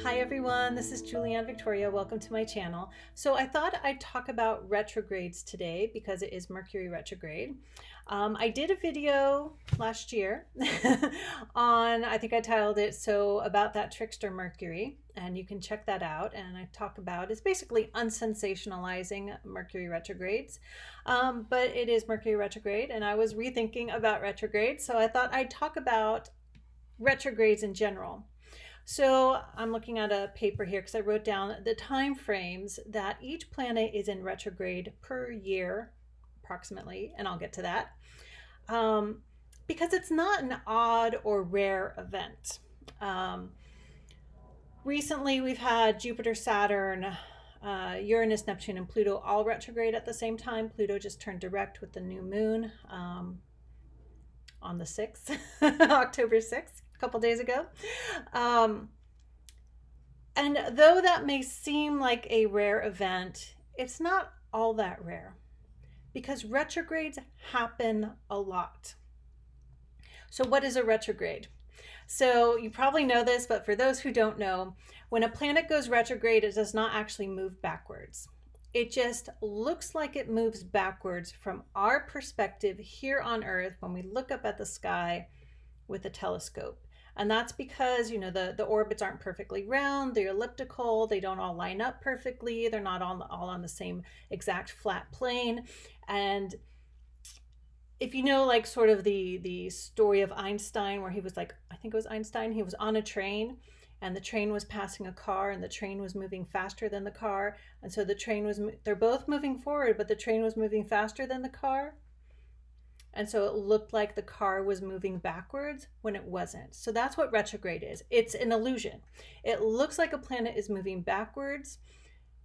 Hi everyone, this is Julianne Victoria. Welcome to my channel. So I thought I'd talk about retrogrades today because it is Mercury retrograde. I did a video last year on, I think I titled it, so about that trickster Mercury, and you can check that out. And I talk about, it's basically unsensationalizing Mercury retrogrades, but it is Mercury retrograde, and I was rethinking about retrogrades, so I thought I'd talk about retrogrades in general. So I'm looking at a paper here because I wrote down the time frames that each planet is in retrograde per year, approximately, and I'll get to that. Because it's not an odd or rare event. Recently, we've had Jupiter, Saturn, Uranus, Neptune, and Pluto all retrograde at the same time. Pluto just turned direct with the new moon on the 6th, October 6th. A couple days ago. And though that may seem like a rare event, it's not all that rare because retrogrades happen a lot. So what is a retrograde? So you probably know this, but for those who don't know, when a planet goes retrograde, it does not actually move backwards. It just looks like it moves backwards from our perspective here on Earth when we look up at the sky with a telescope. And that's because, you know, the orbits aren't perfectly round, they're elliptical, they don't all line up perfectly, they're not all on the same exact flat plane. And if you know, like, sort of the story of Einstein, where he was like, I think it was Einstein, he was on a train and the train was passing a car and the train was moving faster than the car. And so the train was, they're both moving forward, but the train was moving faster than the car. And so it looked like the car was moving backwards when it wasn't. So that's what retrograde is. It's an illusion. It looks like a planet is moving backwards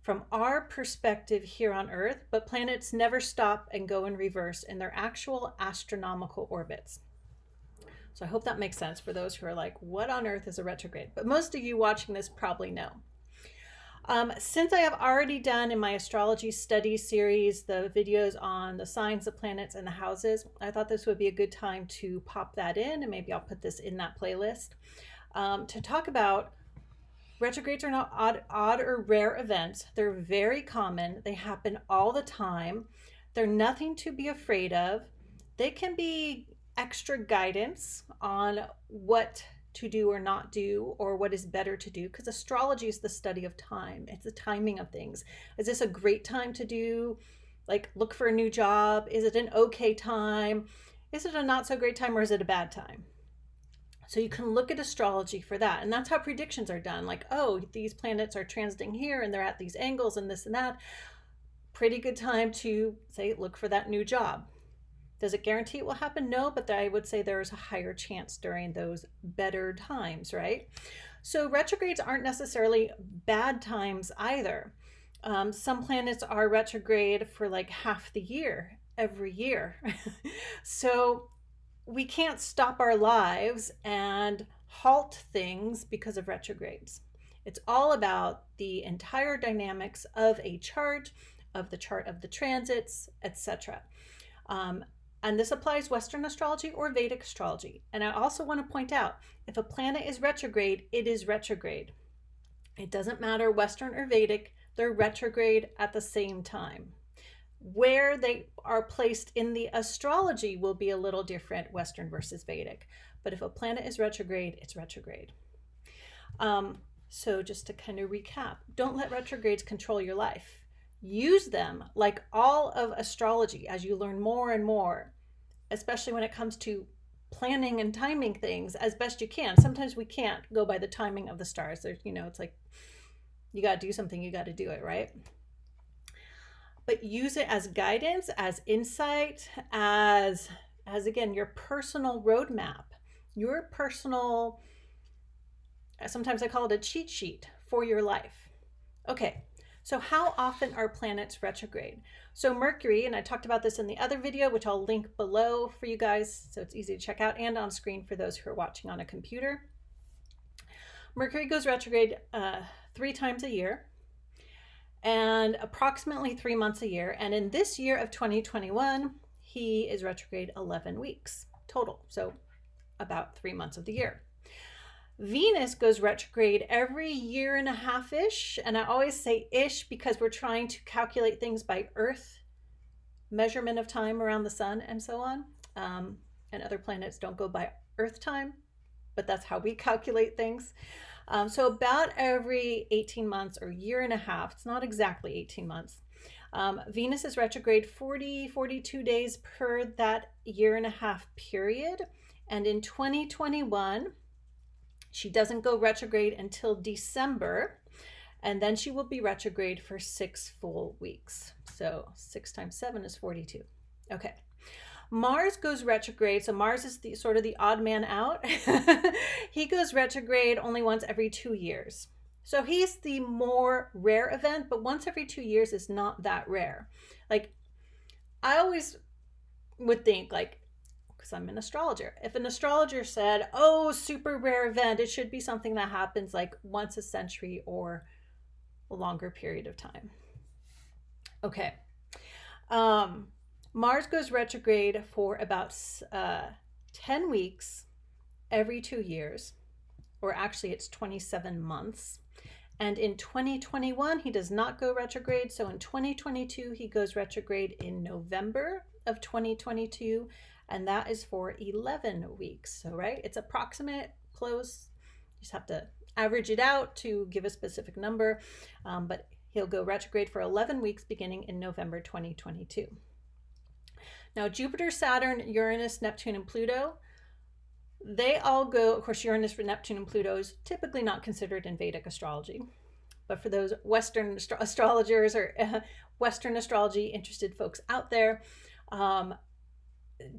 from our perspective here on Earth, but planets never stop and go in reverse in their actual astronomical orbits. So I hope that makes sense for those who are like, what on earth is a retrograde? But most of you watching this probably know. Since I have already done in my astrology study series the videos on the signs, the planets, and the houses, I thought this would be a good time to pop that in, and maybe I'll put this in that playlist to talk about retrogrades are not odd or rare events. They're very common. They happen all the time. They're nothing to be afraid of. They can be extra guidance on what to do or not do, or what is better to do, because astrology is the study of time. It's the timing of things. Is this a great time to do, like, look for a new job? Is it an okay time? Is it a not so great time, or is it a bad time? So you can look at astrology for that, and that's how predictions are done. Like, oh, these planets are transiting here and they're at these angles and this and that. Pretty good time to say, look for that new job. Does it guarantee it will happen? No, but I would say there's a higher chance during those better times, right? So retrogrades aren't necessarily bad times either. Some planets are retrograde for like half the year, every year. So we can't stop our lives and halt things because of retrogrades. It's all about the entire dynamics of a chart, of the transits, etc. And this applies Western astrology or Vedic astrology. And I also want to point out, if a planet is retrograde, it is retrograde. It doesn't matter Western or Vedic, they're retrograde at the same time. Where they are placed in the astrology will be a little different, Western versus Vedic. But if a planet is retrograde, it's retrograde. So just to kind of recap, don't let retrogrades control your life. Use them like all of astrology as you learn more and more, especially when it comes to planning and timing things as best you can. Sometimes we can't go by the timing of the stars. There's, you know, it's like you got to do something, you got to do it, right? But use it as guidance, as insight, as again, your personal roadmap, your personal, sometimes I call it a cheat sheet for your life. Okay. So how often are planets retrograde? So Mercury, and I talked about this in the other video, which I'll link below for you guys so it's easy to check out, and on screen for those who are watching on a computer. Mercury goes retrograde 3 times a year and approximately 3 months a year. And in this year of 2021, he is retrograde 11 weeks total. So about 3 months of the year. Venus goes retrograde every year and a half-ish. And I always say ish because we're trying to calculate things by Earth measurement of time around the sun and so on. And other planets don't go by Earth time, but that's how we calculate things. So about every 18 months or year and a half, it's not exactly 18 months, Venus is retrograde 42 days per that year and a half period. And in 2021, she doesn't go retrograde until December, and then she will be retrograde for 6 full weeks. So 6 times 7 is 42. Okay. Mars goes retrograde. So Mars is sort of the odd man out. He goes retrograde only once every 2 years. So he's the more rare event, but once every 2 years is not that rare. Like, I always would think, like, because I'm an astrologer, if an astrologer said, oh, super rare event, it should be something that happens like once a century or a longer period of time. Okay. Mars goes retrograde for about 10 weeks every 2 years, or actually it's 27 months. And in 2021, he does not go retrograde. So in 2022, he goes retrograde in November of 2022, and that is for 11 weeks. So, right, it's approximate, close. You just have to average it out to give a specific number, but he'll go retrograde for 11 weeks beginning in November 2022. Now, Jupiter, Saturn, Uranus, Neptune, and Pluto, they all go, of course, Uranus, Neptune, and Pluto is typically not considered in Vedic astrology. But for those Western astrologers or Western astrology interested folks out there,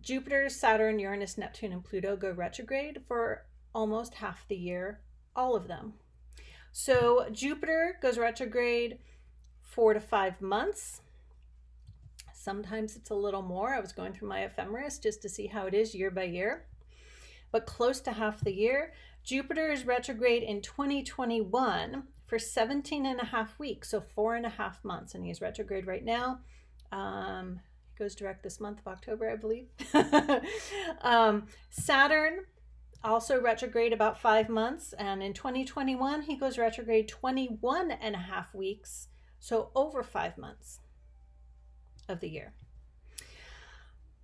Jupiter, Saturn, Uranus, Neptune, and Pluto go retrograde for almost half the year, all of them. So Jupiter goes retrograde 4 to 5 months. Sometimes it's a little more. I was going through my ephemeris just to see how it is year by year, but close to half the year. Jupiter is retrograde in 2021 for 17 and a half weeks, so 4.5 months, and he's retrograde right now. He goes direct this month of October, I believe. Saturn also retrograde about 5 months, and in 2021 he goes retrograde 21 and a half weeks, so over 5 months of the year.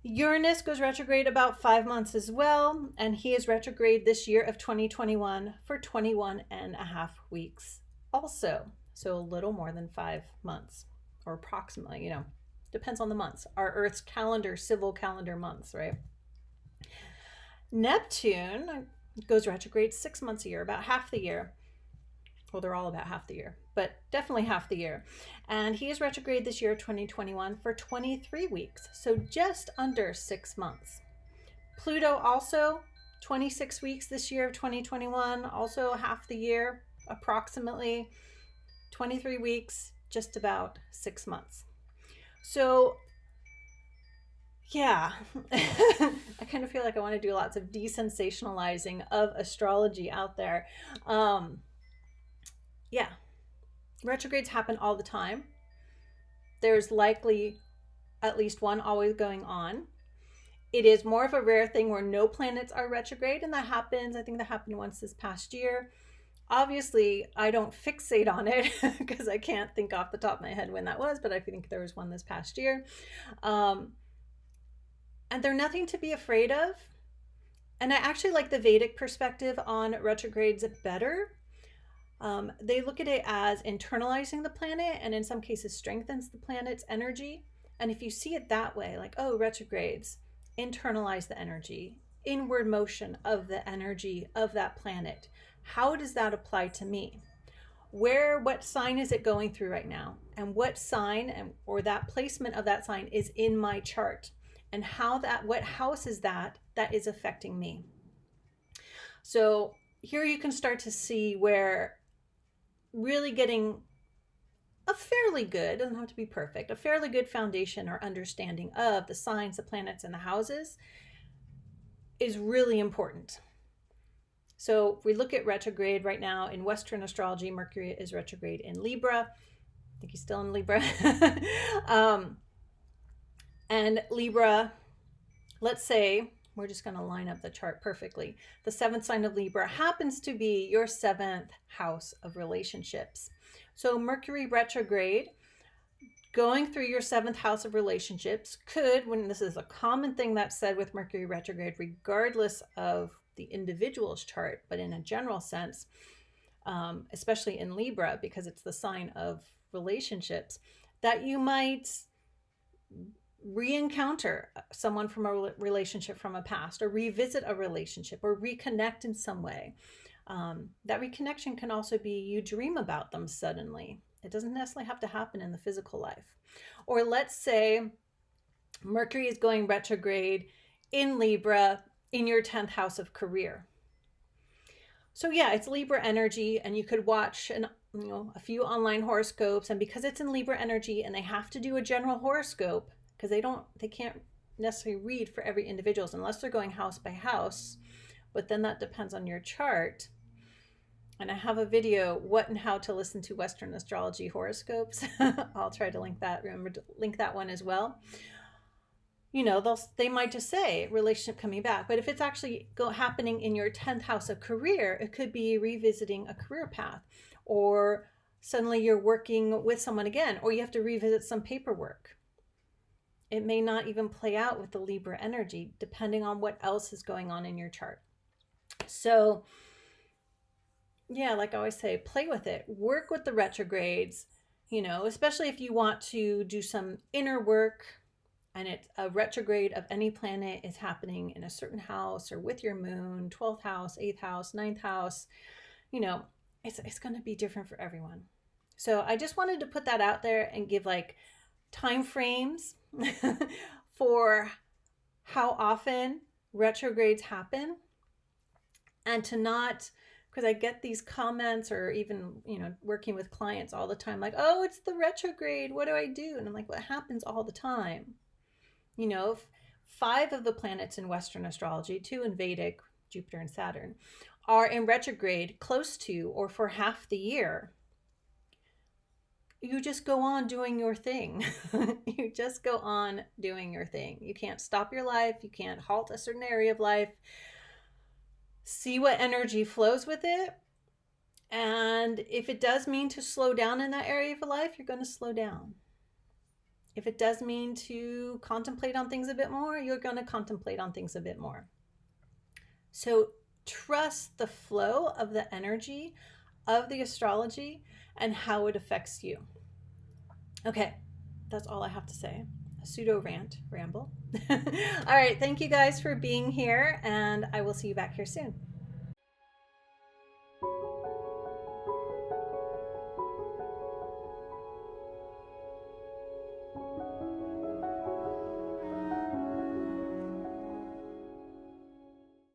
Uranus goes retrograde about 5 months as well, and he is retrograde this year of 2021 for 21 and a half weeks also, so a little more than 5 months, or approximately, depends on the months. Our Earth's calendar, civil calendar months, right? Neptune goes retrograde 6 months a year, about half the year. Well, they're all about half the year, but definitely half the year. And he is retrograde this year, 2021, for 23 weeks, so just under 6 months. Pluto also 26 weeks this year of 2021, also half the year, approximately 23 weeks, just about 6 months. So yeah, I kind of feel like I want to do lots of desensationalizing of astrology out there. Yeah, retrogrades happen all the time. There's likely at least one always going on. It is more of a rare thing where no planets are retrograde, and that happens. I think that happened once this past year. Obviously, I don't fixate on it because I can't think off the top of my head when that was, but I think there was one this past year. And they're nothing to be afraid of. And I actually like the Vedic perspective on retrogrades better. They look at it as internalizing the planet, and in some cases strengthens the planet's energy. And if you see it that way, like, oh, retrogrades internalize the energy, inward motion of the energy of that planet. How does that apply to me? What sign is it going through right now? And what sign or that placement of that sign is in my chart? And what house is that is affecting me? So here you can start to see where really getting a fairly good, doesn't have to be perfect, a fairly good foundation or understanding of the signs, the planets, and the houses is really important. So if we look at retrograde right now in Western astrology, Mercury is retrograde in Libra. I think he's still in Libra. And Libra, let's say We're just going to line up the chart perfectly. The seventh sign of Libra happens to be your seventh house of relationships. So Mercury retrograde going through your seventh house of relationships could, when this is a common thing that's said with Mercury retrograde, regardless of the individual's chart, but in a general sense, especially in Libra, because it's the sign of relationships, that you might re-encounter someone from a relationship from a past, or revisit a relationship, or reconnect in some way. That reconnection can also be you dream about them suddenly. It doesn't necessarily have to happen in the physical life. Or let's say Mercury is going retrograde in Libra in your 10th house of career. So yeah, it's Libra energy, and you could watch a few online horoscopes, and because it's in Libra energy and they have to do a general horoscope, because they can't necessarily read for every individual unless they're going house by house, but then that depends on your chart. And I have a video, what and how to listen to Western astrology horoscopes. I'll try to link that. Remember to link that one as well. They might just say relationship coming back, but if it's actually happening in your 10th house of career, it could be revisiting a career path, or suddenly you're working with someone again, or you have to revisit some paperwork. It may not even play out with the Libra energy, depending on what else is going on in your chart. So yeah, like I always say, play with it, work with the retrogrades, especially if you want to do some inner work, and it's a retrograde of any planet is happening in a certain house, or with your moon, 12th house, 8th house, 9th house, it's going to be different for everyone. So I just wanted to put that out there and give like time frames for how often retrogrades happen, and to not, because I get these comments, or even working with clients all the time, like, oh, it's the retrograde, what do I do? And I'm like, what happens all the time? 5 of the planets in Western astrology, 2 in Vedic, Jupiter and Saturn, are in retrograde close to or for half the year. You just go on doing your thing. You just go on doing your thing. You can't stop your life. You can't halt a certain area of life. See what energy flows with it. And if it does mean to slow down in that area of life, you're going to slow down. If it does mean to contemplate on things a bit more, you're going to contemplate on things a bit more. So trust the flow of the energy of the astrology and how it affects you. Okay, that's all I have to say. A pseudo ramble. All right, thank you guys for being here, and I will see you back here soon.